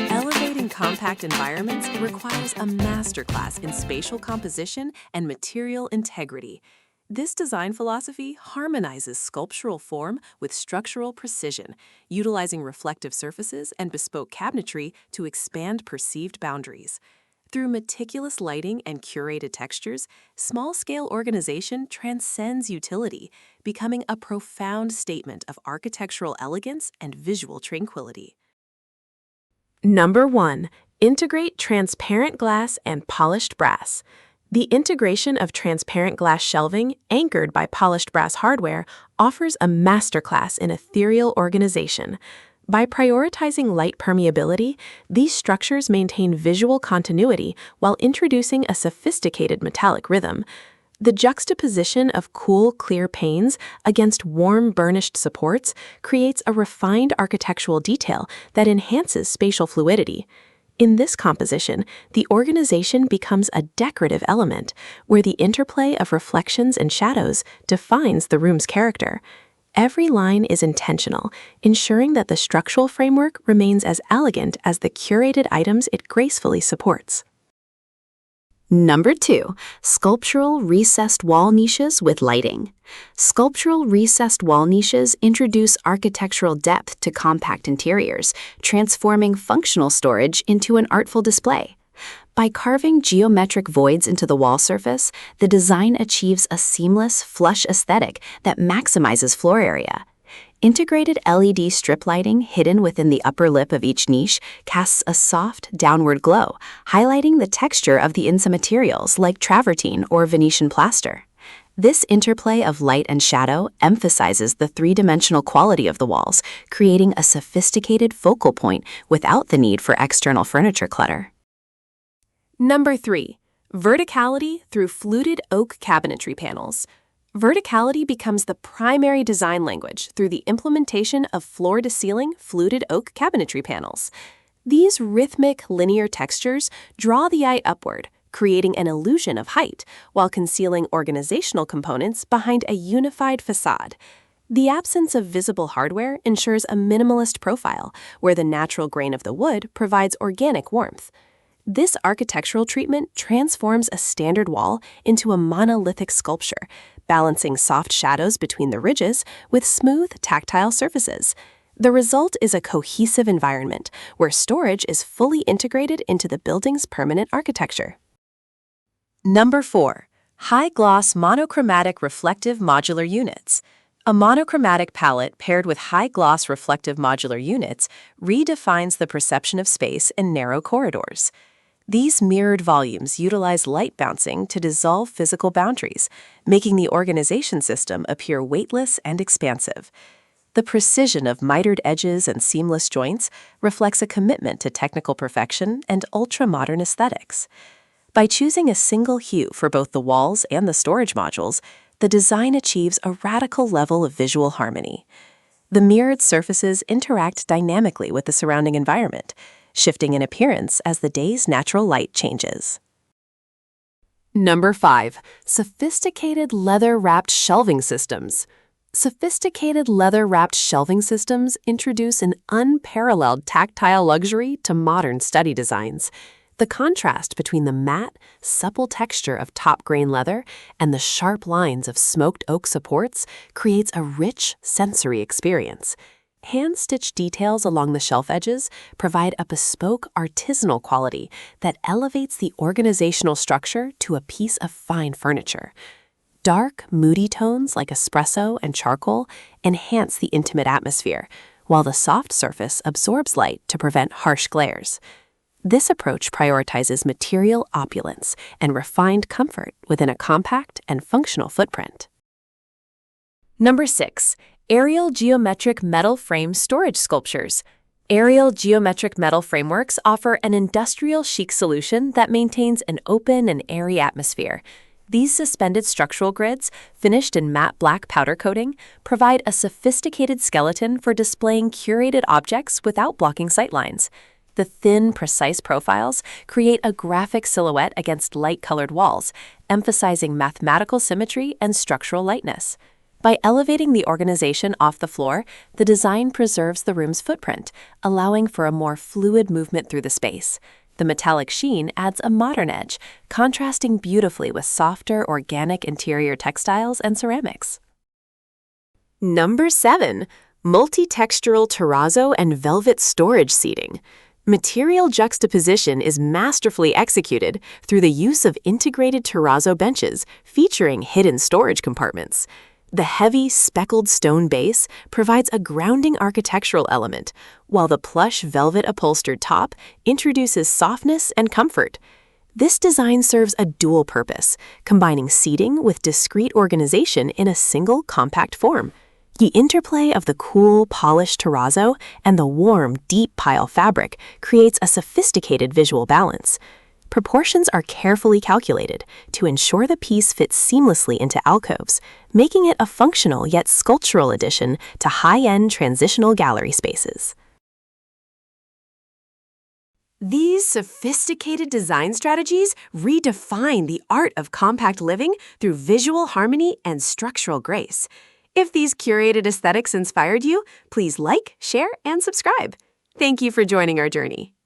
Elevating compact environments requires a masterclass in spatial composition and material integrity. This design philosophy harmonizes sculptural form with structural precision, utilizing reflective surfaces and bespoke cabinetry to expand perceived boundaries. Through meticulous lighting and curated textures, small-scale organization transcends utility, becoming a profound statement of architectural elegance and visual tranquility. Number 1. Integrate transparent glass and polished brass. The integration of transparent glass shelving, anchored by polished brass hardware, offers a masterclass in ethereal organization. By prioritizing light permeability, these structures maintain visual continuity while introducing a sophisticated metallic rhythm. The juxtaposition of cool, clear panes against warm, burnished supports creates a refined architectural detail that enhances spatial fluidity. In this composition, the organization becomes a decorative element, where the interplay of reflections and shadows defines the room's character. Every line is intentional, ensuring that the structural framework remains as elegant as the curated items it gracefully supports. Number 2. Sculptural recessed wall niches with lighting. Sculptural recessed wall niches introduce architectural depth to compact interiors, transforming functional storage into an artful display. By carving geometric voids into the wall surface, the design achieves a seamless, flush aesthetic that maximizes floor area. Integrated LED strip lighting hidden within the upper lip of each niche casts a soft, downward glow, highlighting the texture of the inside materials like travertine or Venetian plaster. This interplay of light and shadow emphasizes the three-dimensional quality of the walls, creating a sophisticated focal point without the need for external furniture clutter. Number 3. Verticality through fluted oak cabinetry panels. Verticality becomes the primary design language through the implementation of floor-to-ceiling fluted oak cabinetry panels. These rhythmic, linear textures draw the eye upward, creating an illusion of height while concealing organizational components behind a unified facade. The absence of visible hardware ensures a minimalist profile, where the natural grain of the wood provides organic warmth. This architectural treatment transforms a standard wall into a monolithic sculpture, balancing soft shadows between the ridges with smooth, tactile surfaces. The result is a cohesive environment where storage is fully integrated into the building's permanent architecture. Number 4. High-gloss monochromatic reflective modular units. A monochromatic palette paired with high-gloss reflective modular units redefines the perception of space in narrow corridors. These mirrored volumes utilize light bouncing to dissolve physical boundaries, making the organization system appear weightless and expansive. The precision of mitered edges and seamless joints reflects a commitment to technical perfection and ultra-modern aesthetics. By choosing a single hue for both the walls and the storage modules, the design achieves a radical level of visual harmony. The mirrored surfaces interact dynamically with the surrounding environment, shifting in appearance as the day's natural light changes. Number 5. Sophisticated leather-wrapped shelving systems. Sophisticated leather-wrapped shelving systems introduce an unparalleled tactile luxury to modern study designs. The contrast between the matte, supple texture of top-grain leather and the sharp lines of smoked oak supports creates a rich sensory experience. Hand-stitched details along the shelf edges provide a bespoke artisanal quality that elevates the organizational structure to a piece of fine furniture. Dark, moody tones like espresso and charcoal enhance the intimate atmosphere, while the soft surface absorbs light to prevent harsh glares. This approach prioritizes material opulence and refined comfort within a compact and functional footprint. Number 6. Aerial geometric metal frame storage sculptures. Aerial geometric metal frameworks offer an industrial chic solution that maintains an open and airy atmosphere. These suspended structural grids, finished in matte black powder coating, provide a sophisticated skeleton for displaying curated objects without blocking sightlines. The thin, precise profiles create a graphic silhouette against light-colored walls, emphasizing mathematical symmetry and structural lightness. By elevating the organization off the floor, the design preserves the room's footprint, allowing for a more fluid movement through the space. The metallic sheen adds a modern edge, contrasting beautifully with softer, organic interior textiles and ceramics. Number 7. Multi-textural terrazzo and velvet storage seating. Material juxtaposition is masterfully executed through the use of integrated terrazzo benches featuring hidden storage compartments. The heavy, speckled stone base provides a grounding architectural element, while the plush velvet upholstered top introduces softness and comfort. This design serves a dual purpose, combining seating with discreet organization in a single compact form. The interplay of the cool, polished terrazzo and the warm, deep pile fabric creates a sophisticated visual balance. Proportions are carefully calculated to ensure the piece fits seamlessly into alcoves, making it a functional yet sculptural addition to high-end transitional gallery spaces. These sophisticated design strategies redefine the art of compact living through visual harmony and structural grace. If these curated aesthetics inspired you, please like, share, and subscribe. Thank you for joining our journey.